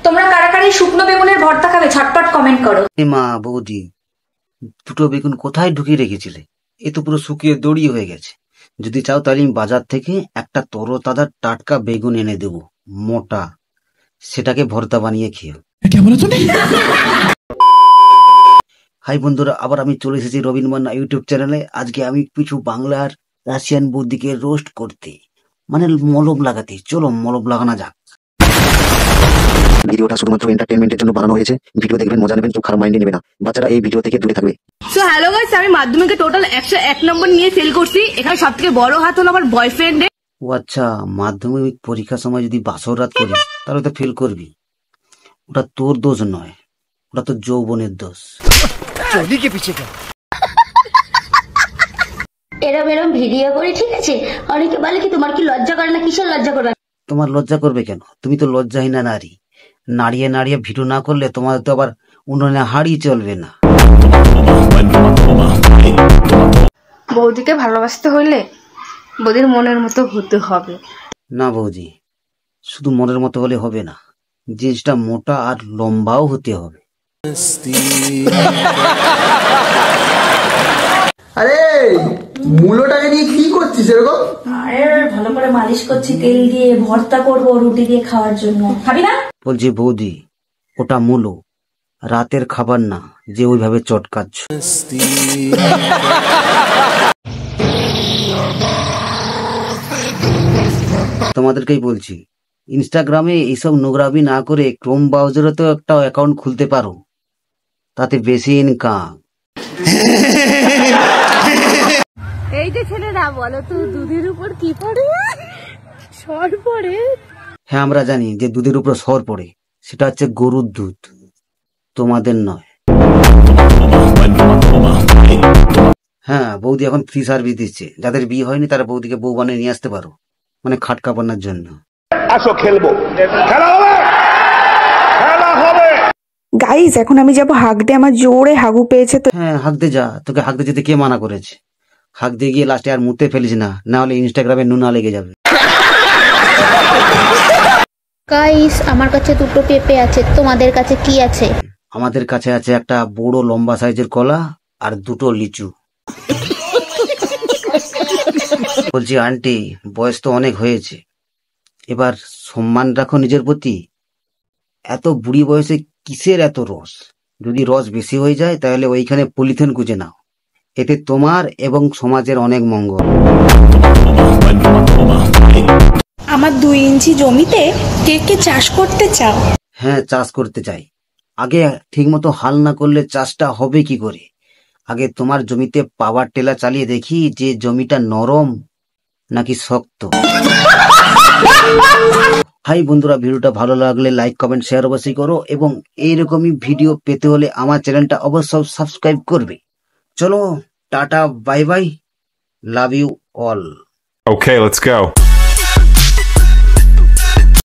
তোমরা কারা কারা শুকনো বেগুনের ভর্তা খাবে ঝটপট কমেন্ট করো। মা বৌদি, দুটো বেগুন কোথায় ঢুকিয়ে রেখেছিলে? এ তো পুরো শুকিয়ে দড়ি হয়ে গেছে। যদি চাও তাহলে আমি বাজার থেকে একটা তরতাজা টাটকা বেগুন এনে দেবো, মোটা, সেটাকে ভর্তা বানিয়ে খেও। হাই বন্ধুরা, আবার আমি চলে এসেছি রবিন মান্না ইউটিউব চ্যানেলে। আজকে আমি কিছু বাংলার রাশিয়ান বৌদিকে রোস্ট করতে, মানে মলম লাগাতে। চলো মলম লাগানো যাক। ভিডিওটা শুধুমাত্র এন্টারটেইনমেন্টের জন্য বানানো হয়েছে। ভিডিও দেখবেন, মজা নেবেন, কেউ খারাপ মাইন্ডে নেবে না। বাচ্চারা এই ভিডিও থেকে দূরে থাকবে। সো হ্যালো গাইস, আমি মাধ্যমিকে টোটাল 101 নম্বর নিয়ে ফেল করছি। এখানে সবথেকে বড় হাত হলো আমার বয়ফ্রেন্ড। ও আচ্ছা, মাধ্যমিক পরীক্ষার সময় যদি বাসর রাত করিস তাহলে তো ফেল করবি। ওটা তোর দোষ নয়, ওটা তো যৌবনের দোষ। এরম ভিডিও করি, ঠিক আছে? অনেকে বলে কি তোমার কি লজ্জা করে না? কিসের লজ্জা করবে? তোমার লজ্জা করবে কেন? তুমি তো লজ্জাহীনা নারী। নাড়িয়ে নাড়িয়ে ভিডিও না করলে তোমার তো আবার উনুনে হাড়ি চলবে না। বৌদিকে ভালোবাসতে হইলে বৌদির মনের মতো হতে হবে। না বৌদি, শুধু মনের মতো হলে হবে না, জিনিসটা মোটা আর লম্বাও হতে হবে। আরে মূলোটাকে নিয়ে কি করছিস এরকম? আরে ভালো করে মালিশ করছি তেল দিয়ে, ভর্তা করব রুটি দিয়ে খাওয়ার জন্য। খাবি না? বলছি বৌদি, ওটা মূলো, রাতের খাবার না যে ওইভাবে চটকাচ্ছ। তোমাদেরকেই বলছি, ইনস্টাগ্রামে এইসব নোংরামি না করে ক্রোম ব্রাউজারে তো একটা অ্যাকাউন্ট খুলতে পারো, তাতে বেশি ইনকাম। এই যে ছেলেরা বলো তো, দুধের উপর কি পড়ে? সর পড়ে। হ্যাঁ, আমরা জানি যে দুধের উপর সর পড়ে, সেটা হচ্ছে গরুর দুধ, তোমাদের নয়। হ্যাঁ, বৌদি এখন ফ্রি সার্ভিস দিচ্ছে। যাদের বিয়ে হয়নি তারা বৌদিকে বউ বানিয়ে নিয়ে আসতে পারো, মানে খাটকা বানার জন্য। আসো খেলবো, খেলা হবে, খেলা হবে। গাইস, এখন আমি যাব হাঁক দিয়ে, আমার জোরে হাগু পেয়েছে। তো হ্যাঁ, হাঁকতে যা, তোকে হাঁকতে যেতে কে মানা করেছে? হাঁক দিয়ে গিয়ে লাস্টে আর মুতে ফেলিস না, না হলে ইনস্টাগ্রামে নুনা লেগে যাবে। গাইস, আমার কাছে দুটো পেঁপে আছে, তোমাদের কাছে কি আছে? আমাদের কাছে আছে একটা বড় লম্বা সাইজের কলা আর দুটো লিচু। বলছি আন্টি, বয়স তো অনেক হয়েছে, এবার সম্মান রাখো নিজের প্রতি। এত বুড়ি বয়সে কিসের এত রস? যদি রস বেশি হয়ে যায় তাহলে ওইখানে পলিথিন গুজে নাও, এতে তোমার এবং সমাজের অনেক মঙ্গল। আমার 2 ইঞ্চি জমিতে কে কে চাষ করতে চাও? হ্যাঁ, চাষ করতে চাই। আগে ঠিক মতো হাল না করলে চাষটা হবে কি করে? আগে তোমার জমিতে পাওয়ার টেলার চালিয়ে দেখি যে জমিটা নরম নাকি শক্ত। হাই বন্ধুরা, ভিডিওটা ভালো লাগলে লাইক কমেন্ট শেয়ার অবশ্যই করো, এবং এইরকমই ভিডিও পেতে হলে আমার চ্যানেলটা অবশ্যই সাবস্ক্রাইব করবে। চলো tata, bye bye, love you all. Okay, let's go.